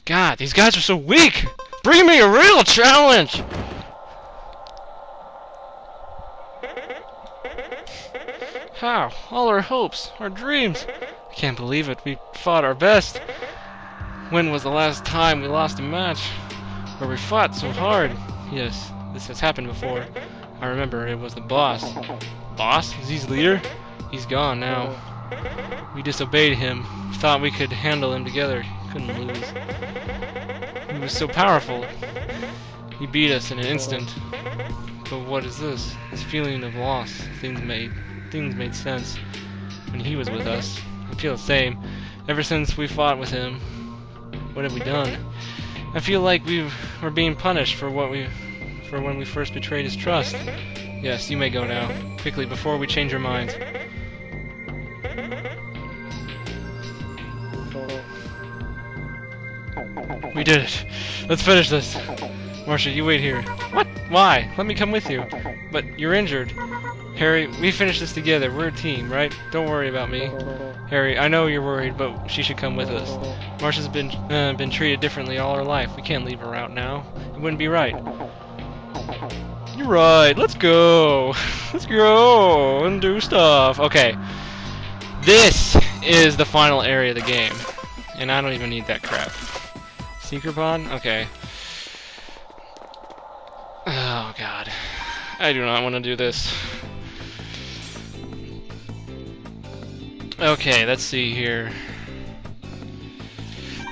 God, these guys are so weak! Bring me a real challenge! How? All our hopes, our dreams. I can't believe it. We fought our best. When was the last time we lost a match where we fought so hard? Yes, this has happened before. I remember it was the boss. Boss? Is he leader? He's gone now. We disobeyed him. Thought we could handle him together. Couldn't lose. He was so powerful. He beat us in an instant. But what is this? This feeling of loss. Things made sense when he was with us. I feel the same. Ever since we fought with him, what have we done? I feel like we're being punished for when we first betrayed his trust. Yes, you may go now. Quickly, before we change our minds. We did it. Let's finish this. Marcia, you wait here. What? Why? Let me come with you. But you're injured. Harry, we finish this together. We're a team, right? Don't worry about me. Harry, I know you're worried, but she should come with us. Marcia's been treated differently all her life. We can't leave her out now. It wouldn't be right. You're right. Let's go. Let's go and do stuff. Okay. This is the final area of the game. And I don't even need that crap. Seeker pod? Okay. Oh god. I do not want to do this. Okay, let's see here.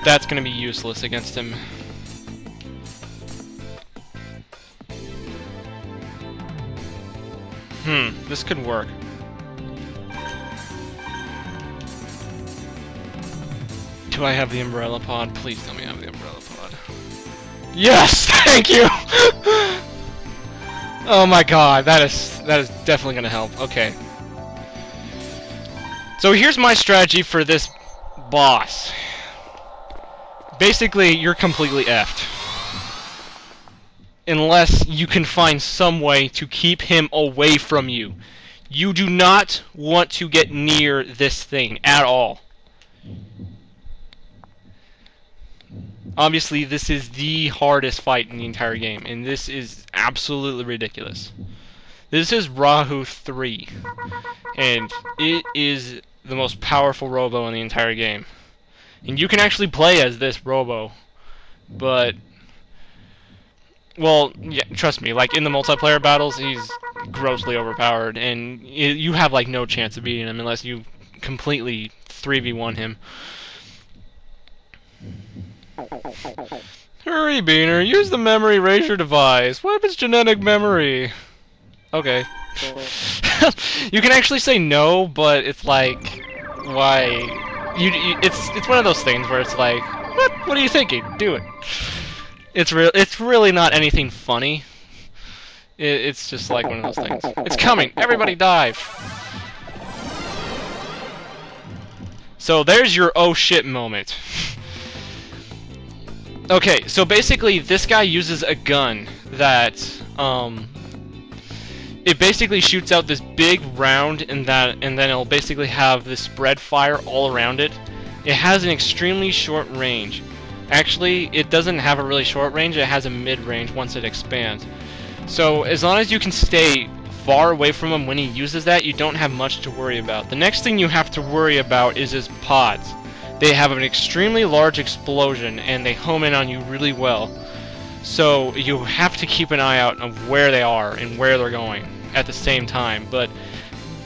That's gonna be useless against him. This could work. Do I have the umbrella pod? Please tell me I have the umbrella pod. Yes! Thank you! Oh my god, that is definitely gonna help. Okay. So here's my strategy for this boss. Basically, you're completely effed. Unless you can find some way to keep him away from you. You do not want to get near this thing at all. Obviously, this is the hardest fight in the entire game, and this is absolutely ridiculous. This is Rahu 3, and it is the most powerful Robo in the entire game. And you can actually play as this Robo, but, well, yeah, trust me, like in the multiplayer battles, he's grossly overpowered, and you have like no chance of beating him unless you completely 3v1 him. Hurry, Beaner, use the memory erasure device. What if it's genetic memory? Okay. You can actually say no, but it's like, why? It's one of those things where it's like, what are you thinking? Do it. It's really not anything funny. It's just like one of those things. It's coming. Everybody dive. So there's your oh shit moment. Okay, so basically this guy uses a gun that it basically shoots out this big round and then it'll basically have this spread fire all around it. It has an extremely short range. Actually, it doesn't have a really short range, it has a mid-range once it expands. So as long as you can stay far away from him when he uses that, you don't have much to worry about. The next thing you have to worry about is his pods. They have an extremely large explosion and they home in on you really well. So you have to keep an eye out of where they are and where they're going at the same time. But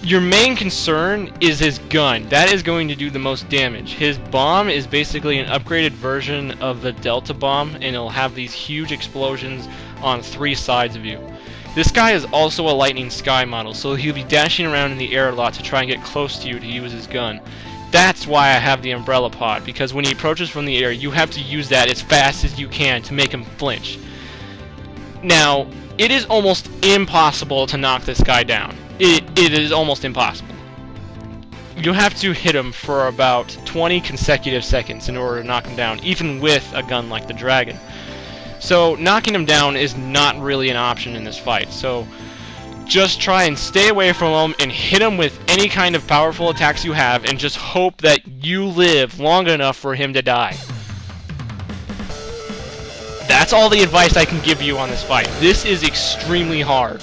your main concern is his gun. That is going to do the most damage. His bomb is basically an upgraded version of the Delta bomb, and it'll have these huge explosions on 3 sides of you. This guy is also a Lightning Sky model, so he'll be dashing around in the air a lot to try and get close to you to use his gun. That's why I have the umbrella pod, because when he approaches from the air, you have to use that as fast as you can to make him flinch. Now, it is almost impossible to knock this guy down. It is almost impossible. You have to hit him for about 20 consecutive seconds in order to knock him down, even with a gun like the Dragon. So, knocking him down is not really an option in this fight, so just try and stay away from him and hit him with any kind of powerful attacks you have and just hope that you live long enough for him to die. That's all the advice I can give you on this fight. This is extremely hard.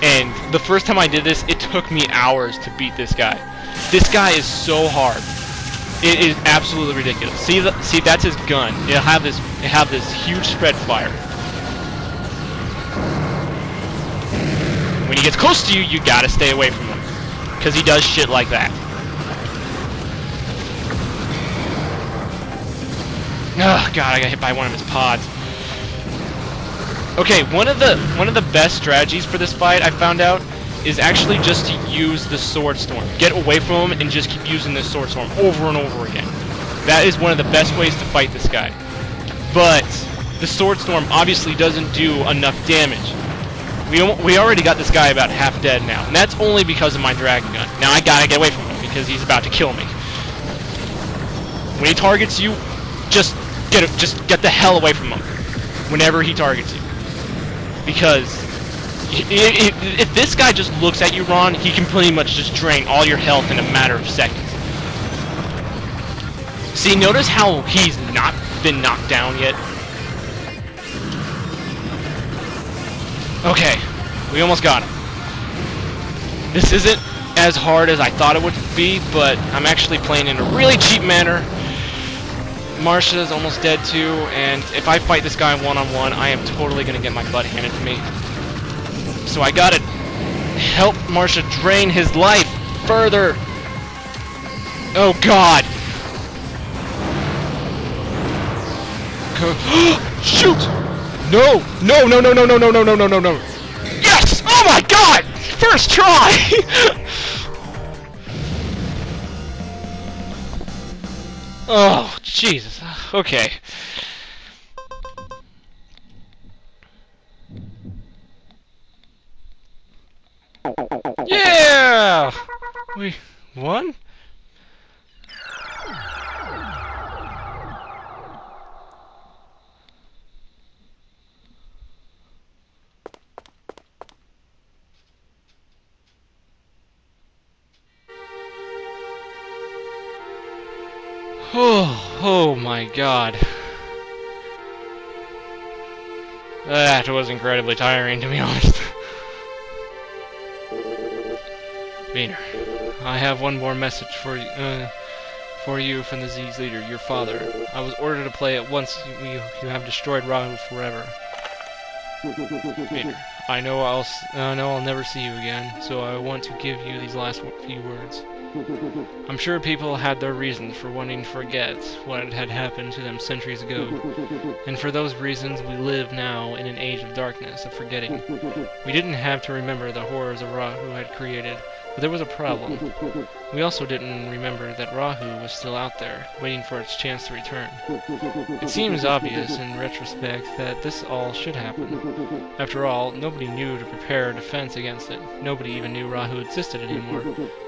And the first time I did this, it took me hours to beat this guy. This guy is so hard. It is absolutely ridiculous. See, that's his gun. It'll have this huge spread fire. When he gets close to you, you gotta stay away from him, because he does shit like that. Oh god, I got hit by one of his pods. Okay, one of the best strategies for this fight I found out is actually just to use the Sword Storm. Get away from him and just keep using the Sword Storm over and over again. That is one of the best ways to fight this guy. But the Sword Storm obviously doesn't do enough damage. We already got this guy about half dead now, and that's only because of my Dragon Gun. Now I gotta get away from him because he's about to kill me. When he targets you, just get the hell away from him whenever he targets you. Because if this guy just looks at you, Ron, he can pretty much just drain all your health in a matter of seconds. See, notice how he's not been knocked down yet? Okay, we almost got him. This isn't as hard as I thought it would be, but I'm actually playing in a really cheap manner. Marsha's almost dead too, and if I fight this guy one-on-one, I am totally gonna get my butt handed to me. So I gotta help Marsha drain his life further. Oh god! Shoot! No! No! No! No! No! No! No! No! No! No! No! No! Yes! Oh my god! First try! Oh, Jesus. Okay. Yeah! We won? Oh my god. That was incredibly tiring, to be honest. Wiener, I have one more message for you from the Z's leader, your father. I was ordered to play it once you have destroyed Rahu forever. Wiener, I know I'll never see you again, so I want to give you these last few words. I'm sure people had their reasons for wanting to forget what had happened to them centuries ago, and for those reasons we live now in an age of darkness, of forgetting. We didn't have to remember the horrors of Rahu had created, but there was a problem. We also didn't remember that Rahu was still out there, waiting for its chance to return. It seems obvious in retrospect that this all should happen. After all, nobody knew to prepare a defense against it. Nobody even knew Rahu existed anymore.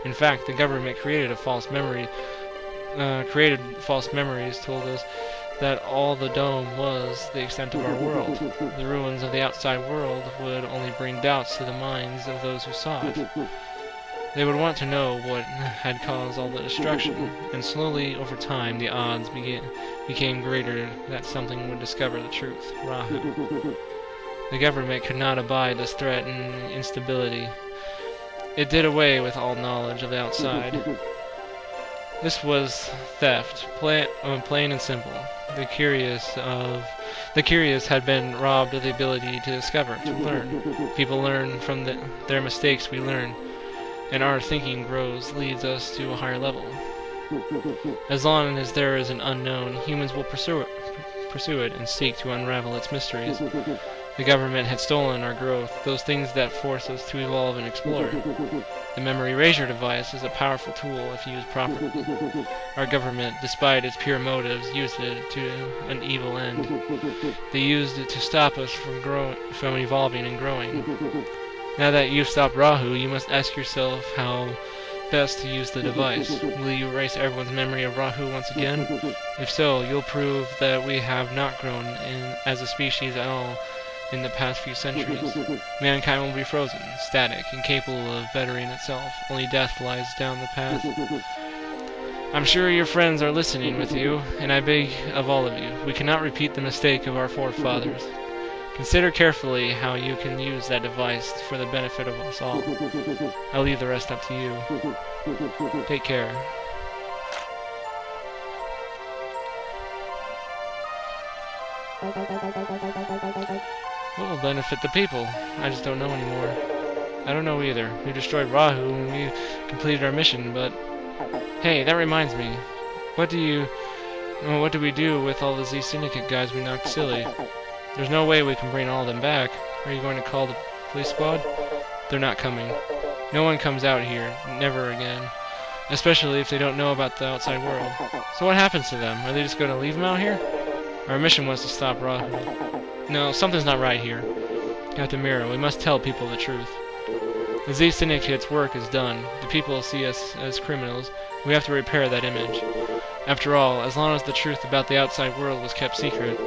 In fact, the government created false memories, told us that all the dome was the extent of our world. The ruins of the outside world would only bring doubts to the minds of those who saw it. They would want to know what had caused all the destruction, and slowly, over time, the odds became greater that something would discover the truth, Rahu. The government could not abide this threat and instability. It did away with all knowledge of the outside. This was theft, plain and simple. The curious had been robbed of the ability to discover, to learn. People learn from their mistakes. We learn. And our thinking grows, leads us to a higher level. As long as there is an unknown, humans will pursue it and seek to unravel its mysteries. The government had stolen our growth, those things that force us to evolve and explore. The memory erasure device is a powerful tool if used properly. Our government, despite its pure motives, used it to an evil end. They used it to stop us from evolving and growing. Now that you've stopped Rahu, you must ask yourself how best to use the device. Will you erase everyone's memory of Rahu once again? If so, you'll prove that we have not grown as a species at all in the past few centuries. Mankind will be frozen, static, incapable of bettering itself. Only death lies down the path. I'm sure your friends are listening with you, and I beg of all of you, we cannot repeat the mistake of our forefathers. Consider carefully how you can use that device for the benefit of us all. I'll leave the rest up to you. Take care. What will benefit the people? I just don't know anymore. I don't know either. We destroyed Rahu and we completed our mission, but... Hey, that reminds me. What do we do with all the Z Syndicate guys we knocked silly? There's no way we can bring all of them back. Are you going to call the police squad? They're not coming. No one comes out here. Never again. Especially if they don't know about the outside world. So what happens to them? Are they just going to leave them out here? Our mission was to stop Rahu. No, something's not right here. Captain Mira, we must tell people the truth. The Z Syndicate's work is done. The people see us as criminals. We have to repair that image. After all, as long as the truth about the outside world was kept secret,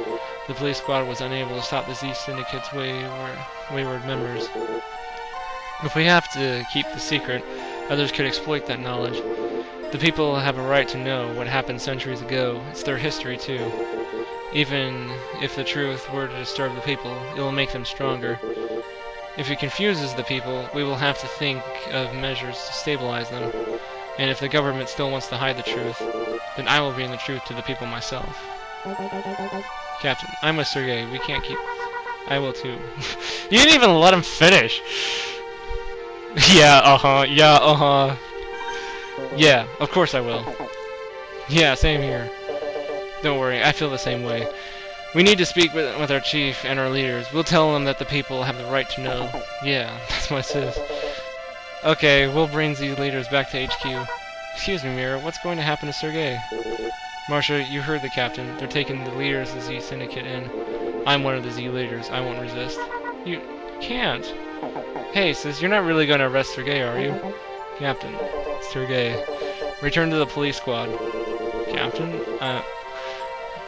the police squad was unable to stop the Z Syndicate's wayward members. If we have to keep the secret, others could exploit that knowledge. The people have a right to know what happened centuries ago. It's their history, too. Even if the truth were to disturb the people, it will make them stronger. If it confuses the people, we will have to think of measures to stabilize them. And if the government still wants to hide the truth, then I will bring the truth to the people myself. Captain, I'm with Sergei. We can't keep... I will too. You didn't even let him finish! Yeah, uh-huh. Yeah, uh-huh. Yeah, of course I will. Yeah, same here. Don't worry, I feel the same way. We need to speak with our chief and our leaders. We'll tell them that the people have the right to know. Yeah, that's my sis. Okay, we'll bring these leaders back to HQ. Excuse me, Mira, what's going to happen to Sergei? Marcia, you heard the captain. They're taking the leaders of the Z Syndicate in. I'm one of the Z leaders. I won't resist. You can't. Hey, sis, you're not really going to arrest Sergei, are you? Captain, Sergei. Return to the police squad. Captain?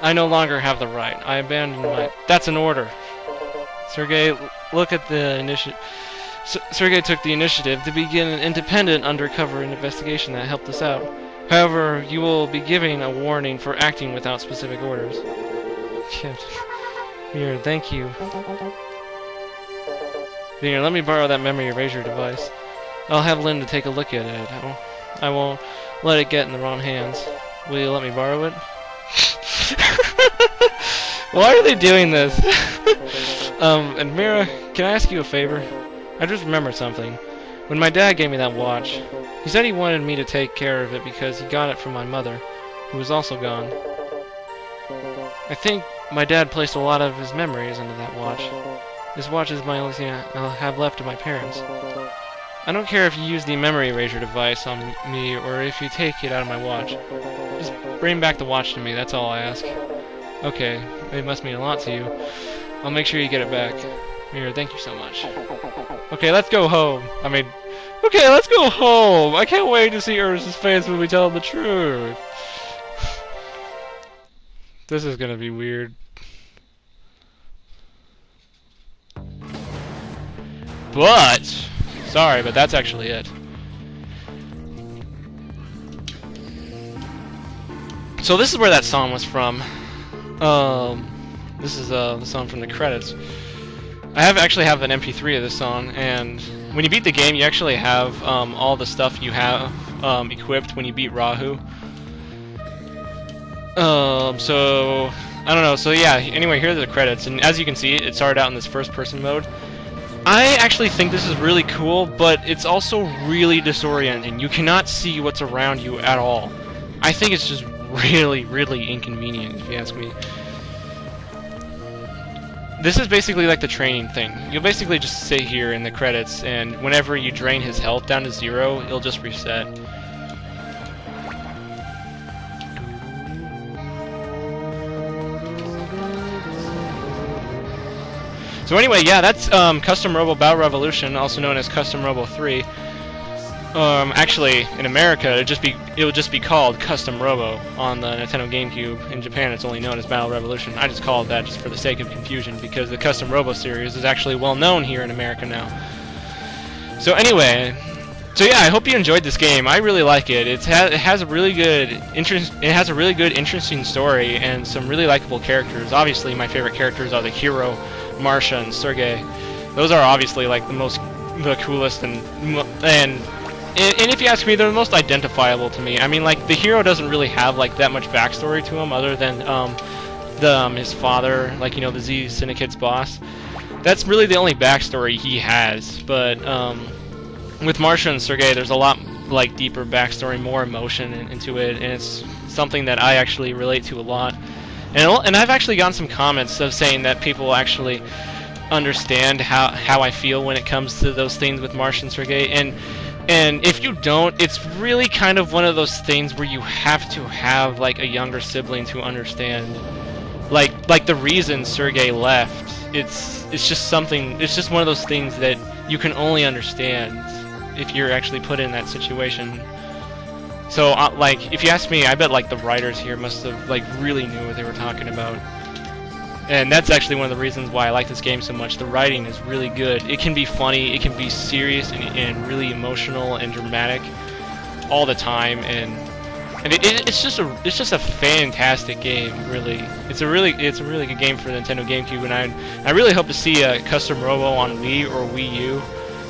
I no longer have the right. I abandoned my... That's an order. Sergei, look at the initiative. Sergei took the initiative to begin an independent undercover investigation that helped us out. However, you will be giving a warning for acting without specific orders. Captain. Here, thank you. Here, let me borrow that memory eraser device. I'll have Linda take a look at it. I won't let it get in the wrong hands. Will you let me borrow it? Why are they doing this? And Mira, can I ask you a favor? I just remembered something. When my dad gave me that watch, he said he wanted me to take care of it because he got it from my mother, who was also gone. I think my dad placed a lot of his memories into that watch. This watch is my only thing I'll have left of my parents. I don't care if you use the memory erasure device on me or if you take it out of my watch. Just bring back the watch to me, that's all I ask. Okay, it must mean a lot to you. I'll make sure you get it back. Mira, thank you so much. Okay, let's go home. Okay, let's go home! I can't wait to see Ernest's face when we tell him the truth. This is gonna be weird. But... sorry, but that's actually it. So this is where that song was from. This is the song from the credits. I actually have an MP3 of this song, and when you beat the game, you actually have all the stuff you have equipped when you beat Rahu. So I don't know. So yeah. Anyway, here are the credits, and as you can see, it started out in this first-person mode. I actually think this is really cool, but it's also really disorienting. You cannot see what's around you at all. I think it's just really, really inconvenient, if you ask me. This is basically like the training thing. You'll basically just sit here in the credits, and whenever you drain his health down to 0, it'll just reset. So anyway, yeah, that's Custom Robo Battle Revolution, also known as Custom Robo 3. Actually, in America, it would just be called Custom Robo on the Nintendo GameCube. In Japan, it's only known as Battle Revolution. I just call it that just for the sake of confusion, because the Custom Robo series is actually well known here in America now. So anyway, So yeah, I hope you enjoyed this game. I really like it. It has a really good interesting story and some really likable characters. Obviously, my favorite characters are the hero, Marsha and Sergey. Those are obviously like the coolest and if you ask me, they're the most identifiable to me. I mean, like the hero doesn't really have like that much backstory to him other than his father, like, you know, the Z Syndicate's boss. That's really the only backstory he has. But with Marsha and Sergey, there's a lot like deeper backstory, more emotion into it, and it's something that I actually relate to a lot. And I've actually gotten some comments of saying that people actually understand how I feel when it comes to those things with Marsha and Sergey. And if you don't, it's really kind of one of those things where you have to have like a younger sibling to understand. Like the reason Sergey left, it's just something. It's just one of those things that you can only understand if you're actually put in that situation. So like, if you ask me, I bet like the writers here must have like really knew what they were talking about. And that's actually one of the reasons why I like this game so much. The writing is really good. It can be funny, it can be serious and really emotional and dramatic all the time, and it's just a fantastic game, really. It's a really good game for the Nintendo GameCube, and I really hope to see a custom Robo on Wii or Wii U.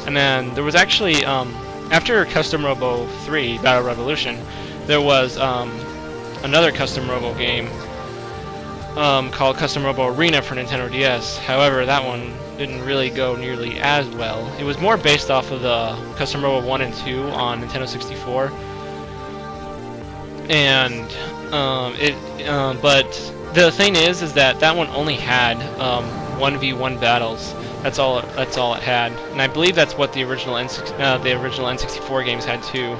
And then there was actually after Custom Robo 3 Battle Revolution, there was another custom Robo game called Custom Robo Arena for Nintendo DS. However, that one didn't really go nearly as well. It was more based off of the Custom Robo 1 and 2 on Nintendo 64. And but the thing is that one only had 1v1 battles. That's all it had. And I believe that's what the original N64 games had too.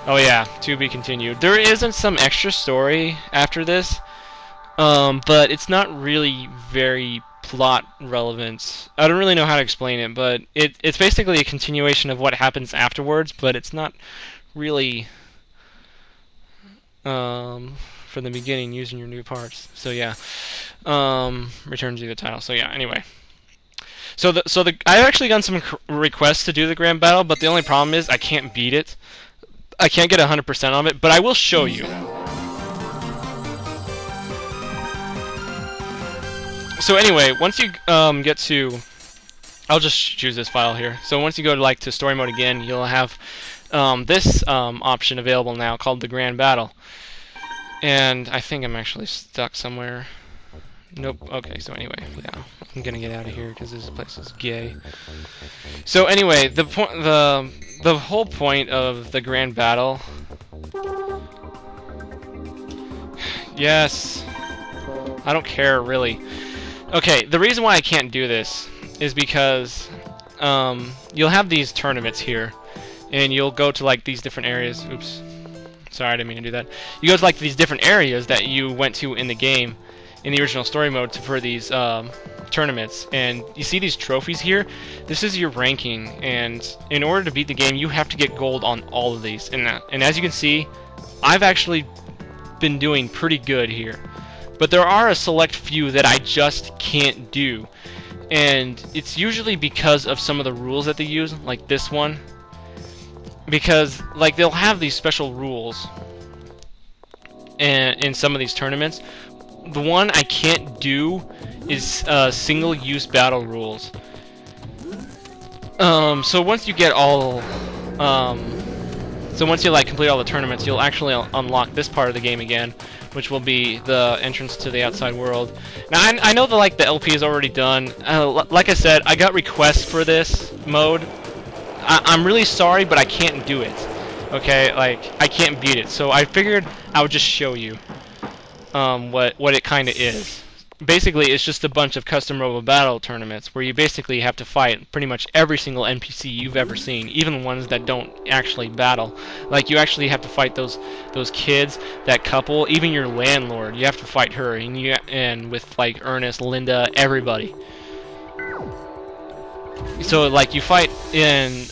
Oh yeah, to be continued. There isn't some extra story after this, but it's not really very plot relevant. I don't really know how to explain it, but it's basically a continuation of what happens afterwards, but it's not really from the beginning using your new parts. So yeah, returns you the title. So yeah, anyway. So I've actually gotten some requests to do the Grand Battle, but the only problem is I can't beat it. I can't get 100% of it, but I will show you. So anyway, once you get to, I'll just choose this file here. So once you go to story mode again, you'll have this option available now called the Grand Battle. And I think I'm actually stuck somewhere. Nope. Okay. So anyway, yeah, I'm gonna get out of here because this place is gay. So anyway, the whole point of the Grand Battle. Yes. I don't care really. Okay. The reason why I can't do this is because you'll have these tournaments here, and you'll go to like these different areas. Oops. Sorry, I didn't mean to do that. You go to like these different areas that you went to in the game, in the original story mode, for these tournaments, and you see these trophies here. This is your ranking, and in order to beat the game, you have to get gold on all of these. And as you can see, I've actually been doing pretty good here, but there are a select few that I just can't do, and it's usually because of some of the rules that they use, like this one. Because like they'll have these special rules in some of these tournaments. The one I can't do is single-use battle rules. So once you get all, so once you like complete all the tournaments, you'll actually unlock this part of the game again, which will be the entrance to the outside world. Now I know that the LP is already done. Like I said, I got requests for this mode. I'm really sorry, but I can't do it. Okay, like I can't beat it. So I figured I would just show you what it kind of is. Basically, it's just a bunch of custom Robo Battle tournaments where you basically have to fight pretty much every single NPC you've ever seen, even ones that don't actually battle. Like you actually have to fight those kids, that couple, even your landlord. You have to fight her, and with like Ernest, Linda, everybody. So like you fight in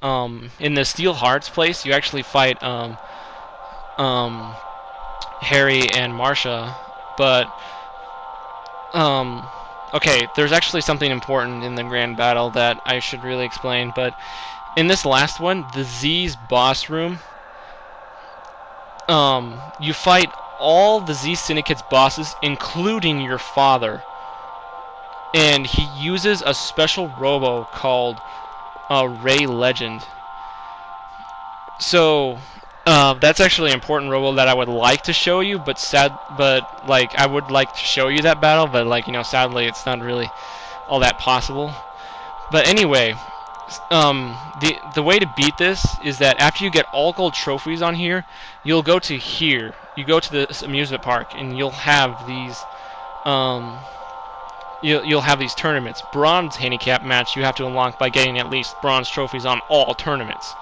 the Steel Hearts place, you actually fight Harry and Marsha, but Okay, there's actually something important in the grand battle that I should really explain, but in this last one, the Z's boss room, you fight all the Z Syndicate's bosses, including your father. And he uses a special Robo called Ray Legend. So that's actually an important Robo that I would like to show you, but like I would like to show you that battle, but like sadly it's not really all that possible. But anyway, the way to beat this is that after you get all gold trophies on here, you'll go to here. You go to this amusement park, and you'll have these you'll have these tournaments. Bronze handicap match you have to unlock by getting at least bronze trophies on all tournaments.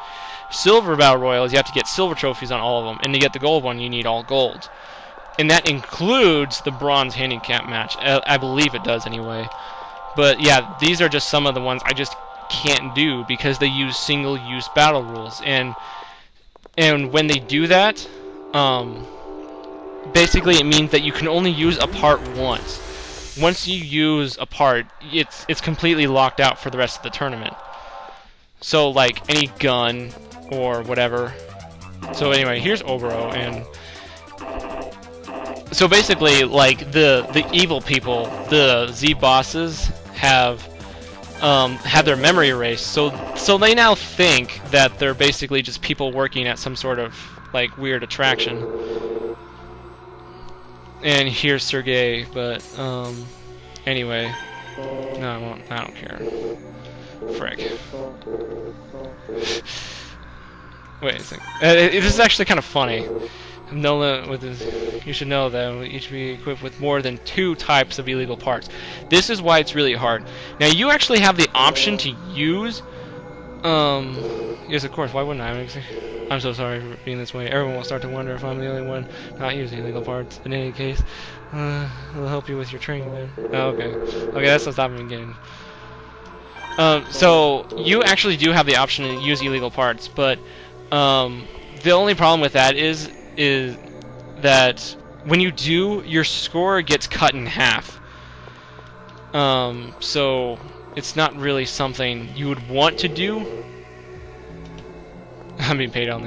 Silver battle royals, you have to get silver trophies on all of them, and to get the gold one, you need all gold. And that includes the bronze handicap match. I believe it does anyway. But yeah, these are just some of the ones I just can't do because they use single-use battle rules. And when they do that, basically it means that you can only use a part once. Once you use a part, it's completely locked out for the rest of the tournament. So like any gun or whatever. So anyway, here's Obero, and so basically like the evil people, the Z bosses have had their memory erased. So they now think that they're basically just people working at some sort of like weird attraction. And here's Sergey, but anyway, no, I don't care. Frick. Wait a second. This is actually kind of funny. You should know that we each be equipped with more than 2 types of illegal parts. This is why it's really hard. Now you actually have the option to use. Yes, of course. Why wouldn't I? I'm so sorry for being this way. Everyone will start to wonder if I'm the only one not using illegal parts. In any case, it'll help you with your training, man. Oh, okay. Okay, that's not stopping me again. So you actually do have the option to use illegal parts, but the only problem with that is that when you do, your score gets cut in half. So it's not really something you would want to do. They're being paid on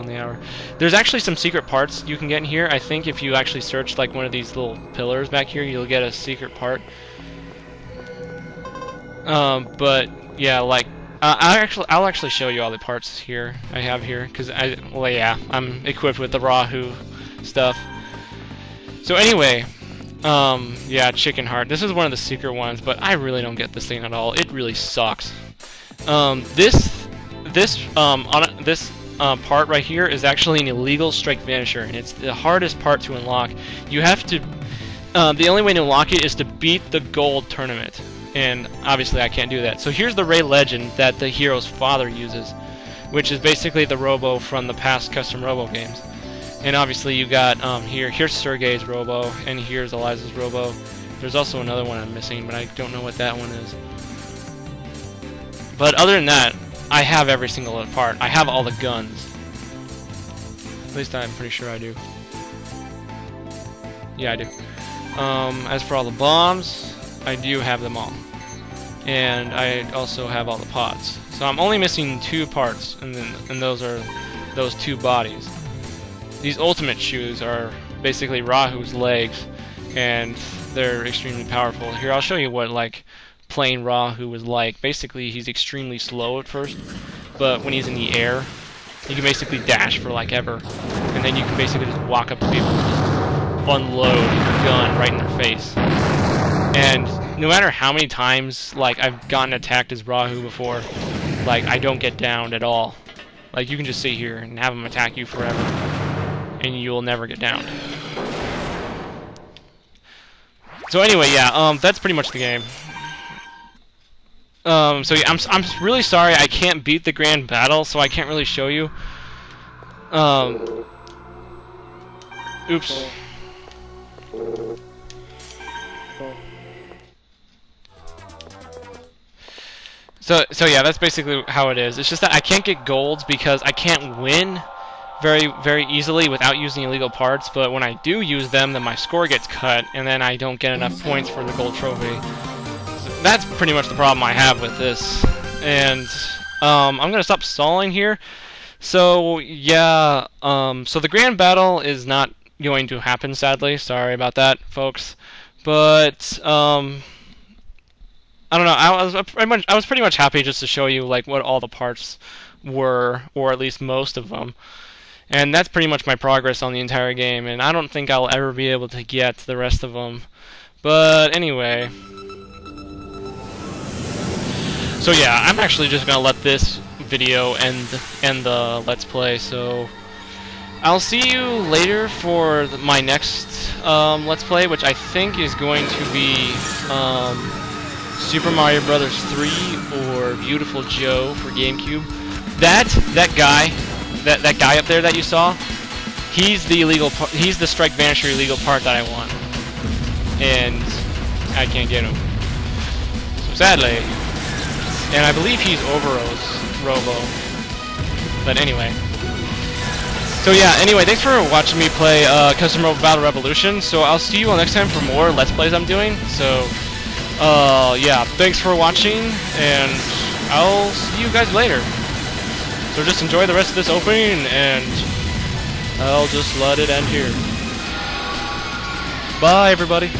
the hour. There's actually some secret parts you can get in here. I think if you actually search like one of these little pillars back here, you'll get a secret part. But yeah, like I'll actually show you all the parts here I have here, because I'm equipped with the Rahu stuff. So anyway, yeah, Chicken Heart. This is one of the secret ones, but I really don't get this thing at all. It really sucks. This part right here is actually an illegal strike vanisher, and it's the hardest part to unlock. You have to. The only way to unlock it is to beat the gold tournament. And obviously I can't do that. So here's the Ray Legend that the hero's father uses, which is basically the Robo from the past custom Robo games. And obviously you got here's Sergey's Robo, and here's Eliza's Robo. There's also another one I'm missing, but I don't know what that one is. But other than that, I have every single part. I have all the guns. At least I'm pretty sure I do. Yeah, I do. As for all the bombs, I do have them all. And I also have all the pots. So I'm only missing 2 parts, and those are those 2 bodies. These ultimate shoes are basically Rahu's legs, and they're extremely powerful. Here, I'll show you what like plain Rahu was like. Basically, he's extremely slow at first, but when he's in the air, you can basically dash for like ever, and then you can basically just walk up to people and just unload your gun right in their face. And no matter how many times like I've gotten attacked as Rahu before, like I don't get downed at all. Like you can just sit here and have him attack you forever, and you'll never get downed. So anyway, yeah, that's pretty much the game. So yeah, I'm really sorry I can't beat the grand battle, so I can't really show you. Oops. So yeah, that's basically how it is. It's just that I can't get golds because I can't win very easily without using illegal parts, but when I do use them, then my score gets cut, and then I don't get enough points for the gold trophy. So that's pretty much the problem I have with this. And I'm gonna stop stalling here. So yeah, so the grand battle is not going to happen, sadly. Sorry about that, folks. But I don't know. I was pretty much happy just to show you like what all the parts were, or at least most of them. And that's pretty much my progress on the entire game, and I don't think I'll ever be able to get the rest of them. But anyway. So yeah, I'm actually just going to let this video end the Let's Play, so I'll see you later for my next Let's Play, which I think is going to be Super Mario Brothers 3 or Beautiful Joe for GameCube. That guy up there that you saw, he's the Strike Vanisher illegal part that I want, and I can't get him. So sadly, and I believe he's Overo's Robo. But anyway. So yeah, anyway, thanks for watching me play Custom Robo Battle Revolution. So I'll see you all next time for more Let's Plays I'm doing. So yeah, thanks for watching, and I'll see you guys later. So just enjoy the rest of this opening, and I'll just let it end here. Bye, everybody.